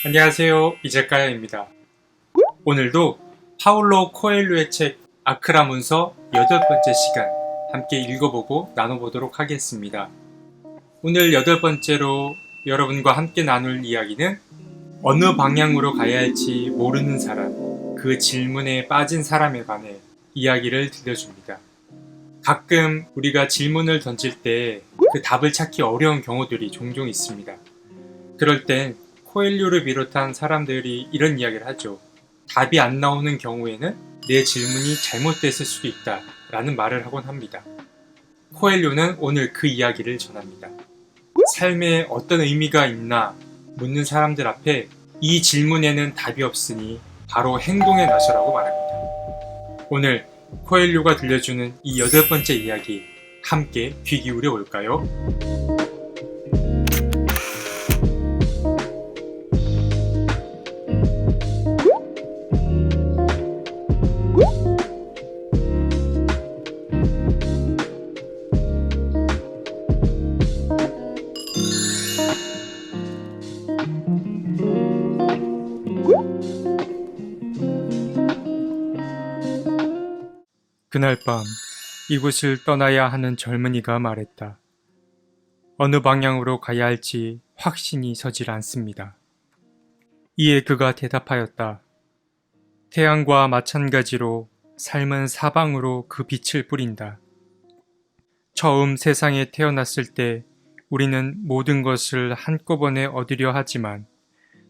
안녕하세요. 이제까야입니다. 오늘도 파울로 코엘료의 책 아크라 문서 8번째 시간 함께 읽어보고 나눠보도록 하겠습니다. 오늘 8번째로 여러분과 함께 나눌 이야기는 어느 방향으로 가야 할지 모르는 사람, 그 질문에 빠진 사람에 관해 이야기를 들려줍니다. 가끔 우리가 질문을 던질 때 그 답을 찾기 어려운 경우들이 종종 있습니다. 그럴 땐 코엘료를 비롯한 사람들이 이런 이야기를 하죠. 답이 안 나오는 경우에는 내 질문이 잘못됐을 수도 있다 라는 말을 하곤 합니다. 코엘료는 오늘 그 이야기를 전합니다. 삶에 어떤 의미가 있나 묻는 사람들 앞에 이 질문에는 답이 없으니 바로 행동에 나서라고 말합니다. 오늘 코엘료가 들려주는 이 8번째 이야기 함께 귀 기울여 볼까요? 그날 밤 이곳을 떠나야 하는 젊은이가 말했다. 어느 방향으로 가야 할지 확신이 서질 않습니다. 이에 그가 대답하였다. 태양과 마찬가지로 삶은 사방으로 그 빛을 뿌린다. 처음 세상에 태어났을 때 우리는 모든 것을 한꺼번에 얻으려 하지만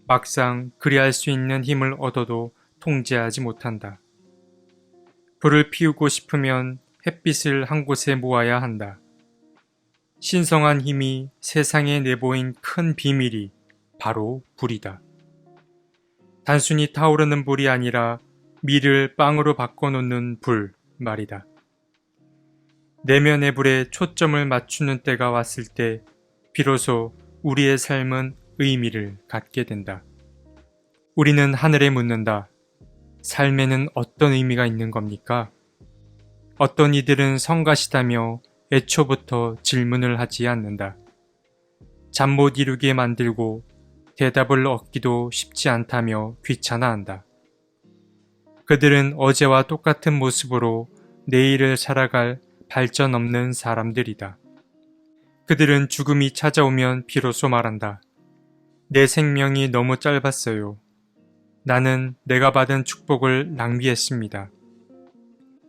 막상 그리할 수 있는 힘을 얻어도 통제하지 못한다. 불을 피우고 싶으면 햇빛을 한 곳에 모아야 한다. 신성한 힘이 세상에 내보인 큰 비밀이 바로 불이다. 단순히 타오르는 불이 아니라 밀을 빵으로 바꿔놓는 불 말이다. 내면의 불에 초점을 맞추는 때가 왔을 때 비로소 우리의 삶은 의미를 갖게 된다. 우리는 하늘에 묻는다. 삶에는 어떤 의미가 있는 겁니까? 어떤 이들은 성가시다며 애초부터 질문을 하지 않는다. 잠 못 이루게 만들고 대답을 얻기도 쉽지 않다며 귀찮아한다. 그들은 어제와 똑같은 모습으로 내일을 살아갈 발전 없는 사람들이다. 그들은 죽음이 찾아오면 비로소 말한다. 내 생명이 너무 짧았어요. 나는 내가 받은 축복을 낭비했습니다.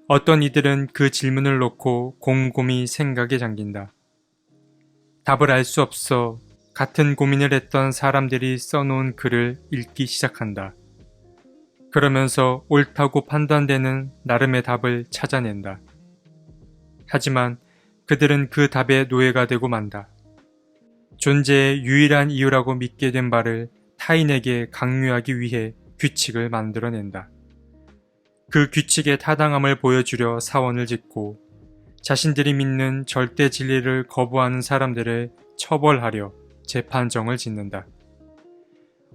어떤 이들은 그 질문을 놓고 곰곰이 생각에 잠긴다. 답을 알 수 없어 같은 고민을 했던 사람들이 써놓은 글을 읽기 시작한다. 그러면서 옳다고 판단되는 나름의 답을 찾아낸다. 하지만 그들은 그 답의 노예가 되고 만다. 존재의 유일한 이유라고 믿게 된 바를 타인에게 강요하기 위해 규칙을 만들어낸다. 그 규칙의 타당함을 보여주려 사원을 짓고 자신들이 믿는 절대 진리를 거부하는 사람들을 처벌하려 재판정을 짓는다.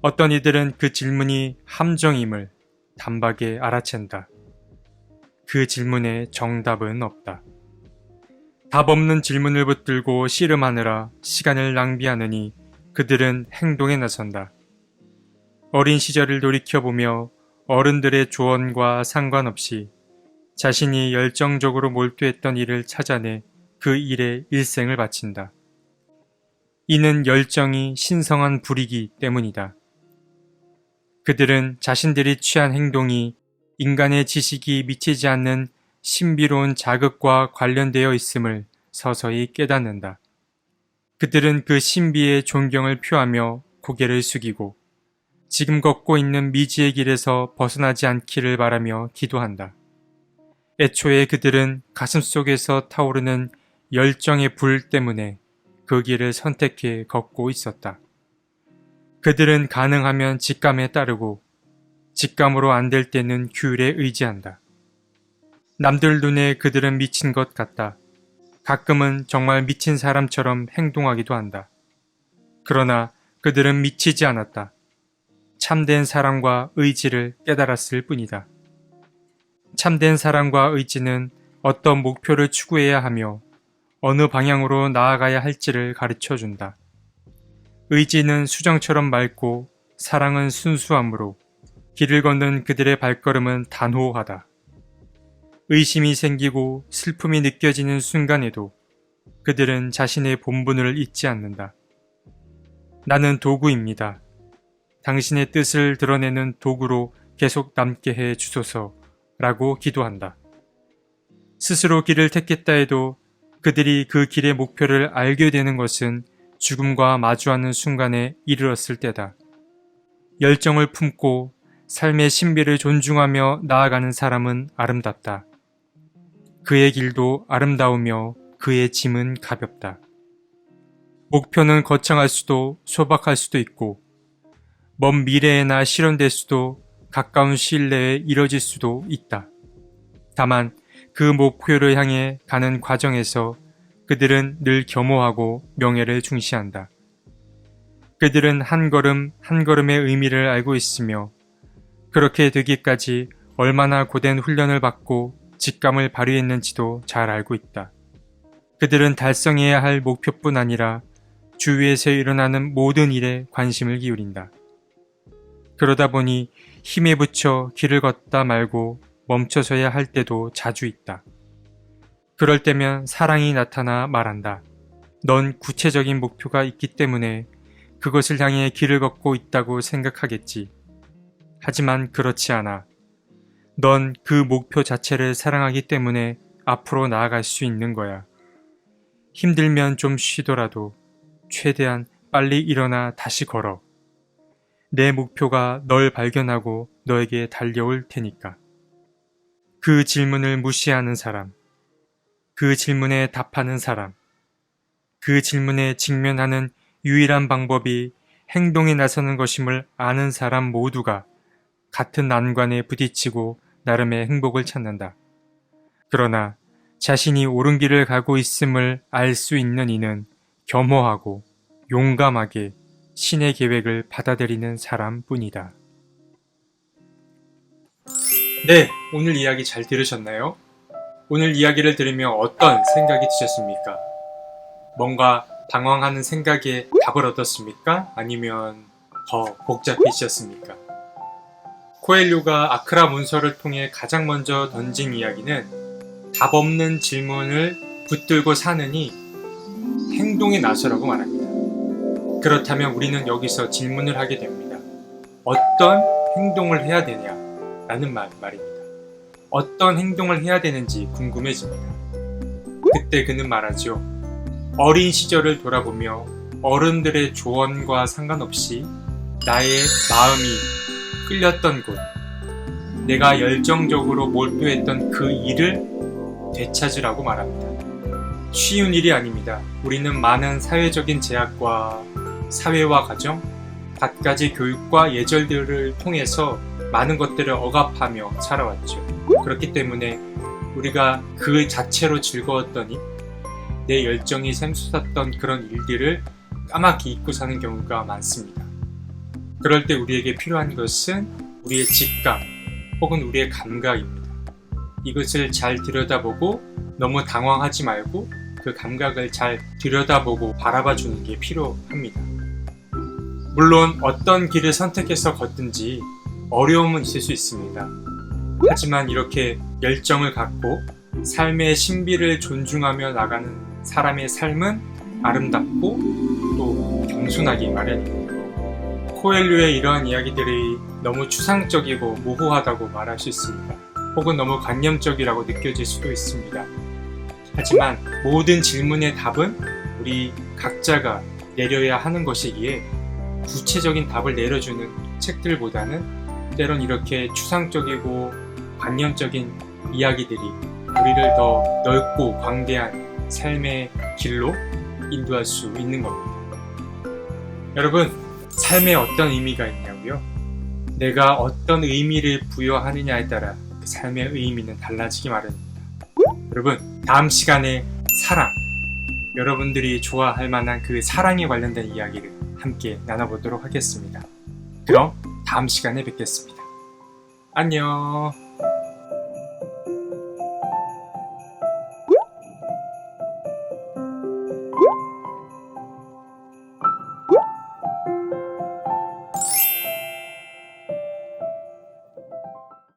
어떤 이들은 그 질문이 함정임을 단박에 알아챈다. 그 질문에 정답은 없다. 답 없는 질문을 붙들고 씨름하느라 시간을 낭비하느니 그들은 행동에 나선다. 어린 시절을 돌이켜보며 어른들의 조언과 상관없이 자신이 열정적으로 몰두했던 일을 찾아내 그 일에 일생을 바친다. 이는 열정이 신성한 불이기 때문이다. 그들은 자신들이 취한 행동이 인간의 지식이 미치지 않는 신비로운 자극과 관련되어 있음을 서서히 깨닫는다. 그들은 그 신비에 존경을 표하며 고개를 숙이고 지금 걷고 있는 미지의 길에서 벗어나지 않기를 바라며 기도한다. 애초에 그들은 가슴속에서 타오르는 열정의 불 때문에 그 길을 선택해 걷고 있었다. 그들은 가능하면 직감에 따르고 직감으로 안 될 때는 규율에 의지한다. 남들 눈에 그들은 미친 것 같다. 가끔은 정말 미친 사람처럼 행동하기도 한다. 그러나 그들은 미치지 않았다. 참된 사랑과 의지를 깨달았을 뿐이다. 참된 사랑과 의지는 어떤 목표를 추구해야 하며 어느 방향으로 나아가야 할지를 가르쳐준다. 의지는 수정처럼 맑고 사랑은 순수함으로 길을 걷는 그들의 발걸음은 단호하다. 의심이 생기고 슬픔이 느껴지는 순간에도 그들은 자신의 본분을 잊지 않는다. 나는 도구입니다. 당신의 뜻을 드러내는 도구로 계속 남게 해 주소서 라고 기도한다. 스스로 길을 택했다 해도 그들이 그 길의 목표를 알게 되는 것은 죽음과 마주하는 순간에 이르렀을 때다. 열정을 품고 삶의 신비를 존중하며 나아가는 사람은 아름답다. 그의 길도 아름다우며 그의 짐은 가볍다. 목표는 거창할 수도 소박할 수도 있고 먼 미래에나 실현될 수도 가까운 시일 내에 이뤄질 수도 있다. 다만 그 목표를 향해 가는 과정에서 그들은 늘 겸허하고 명예를 중시한다. 그들은 한 걸음 한 걸음의 의미를 알고 있으며 그렇게 되기까지 얼마나 고된 훈련을 받고 직감을 발휘했는지도 잘 알고 있다. 그들은 달성해야 할 목표뿐 아니라 주위에서 일어나는 모든 일에 관심을 기울인다. 그러다 보니 힘에 부쳐 길을 걷다 말고 멈춰서야 할 때도 자주 있다. 그럴 때면 사랑이 나타나 말한다. 넌 구체적인 목표가 있기 때문에 그것을 향해 길을 걷고 있다고 생각하겠지. 하지만 그렇지 않아. 넌 그 목표 자체를 사랑하기 때문에 앞으로 나아갈 수 있는 거야. 힘들면 좀 쉬더라도 최대한 빨리 일어나 다시 걸어. 내 목표가 널 발견하고 너에게 달려올 테니까. 그 질문을 무시하는 사람, 그 질문에 답하는 사람, 그 질문에 직면하는 유일한 방법이 행동에 나서는 것임을 아는 사람 모두가 같은 난관에 부딪히고 나름의 행복을 찾는다. 그러나 자신이 옳은 길을 가고 있음을 알 수 있는 이는 겸허하고 용감하게 신의 계획을 받아들이는 사람뿐이다. 네, 오늘 이야기 잘 들으셨나요? 오늘 이야기를 들으며 어떤 생각이 드셨습니까? 뭔가 방황하는 생각에 답을 얻었습니까? 아니면 더 복잡해지셨습니까? 코엘료가 아크라 문서를 통해 가장 먼저 던진 이야기는 답 없는 질문을 붙들고 사느니 행동에 나서라고 말합니다. 그렇다면 우리는 여기서 질문을 하게 됩니다. 어떤 행동을 해야 되냐라는 말입니다. 어떤 행동을 해야 되는지 궁금해집니다. 그때 그는 말하죠. 어린 시절을 돌아보며 어른들의 조언과 상관없이 나의 마음이 끌렸던 곳, 내가 열정적으로 몰두했던 그 일을 되찾으라고 말합니다. 쉬운 일이 아닙니다. 우리는 많은 사회적인 제약과 사회와 가정, 갖가지 교육과 예절들을 통해서 많은 것들을 억압하며 살아왔죠. 그렇기 때문에 우리가 그 자체로 즐거웠더니 내 열정이 샘솟았던 그런 일들을 까맣게 잊고 사는 경우가 많습니다. 그럴 때 우리에게 필요한 것은 우리의 직감 혹은 우리의 감각입니다. 이것을 잘 들여다보고 너무 당황하지 말고 그 감각을 잘 들여다보고 바라봐 주는 게 필요합니다. 물론 어떤 길을 선택해서 걷든지 어려움은 있을 수 있습니다. 하지만 이렇게 열정을 갖고 삶의 신비를 존중하며 나가는 사람의 삶은 아름답고 또 겸손하기 마련입니다. 코엘료의 이러한 이야기들이 너무 추상적이고 모호하다고 말할 수 있습니다. 혹은 너무 관념적이라고 느껴질 수도 있습니다. 하지만 모든 질문의 답은 우리 각자가 내려야 하는 것이기에 구체적인 답을 내려주는 책들보다는 때론 이렇게 추상적이고 관념적인 이야기들이 우리를 더 넓고 광대한 삶의 길로 인도할 수 있는 겁니다. 여러분, 삶에 어떤 의미가 있냐고요? 내가 어떤 의미를 부여하느냐에 따라 그 삶의 의미는 달라지기 마련입니다. 여러분, 다음 시간에 사랑, 여러분들이 좋아할 만한 그 사랑에 관련된 이야기를 함께 나눠보도록 하겠습니다. 그럼 다음 시간에 뵙겠습니다. 안녕.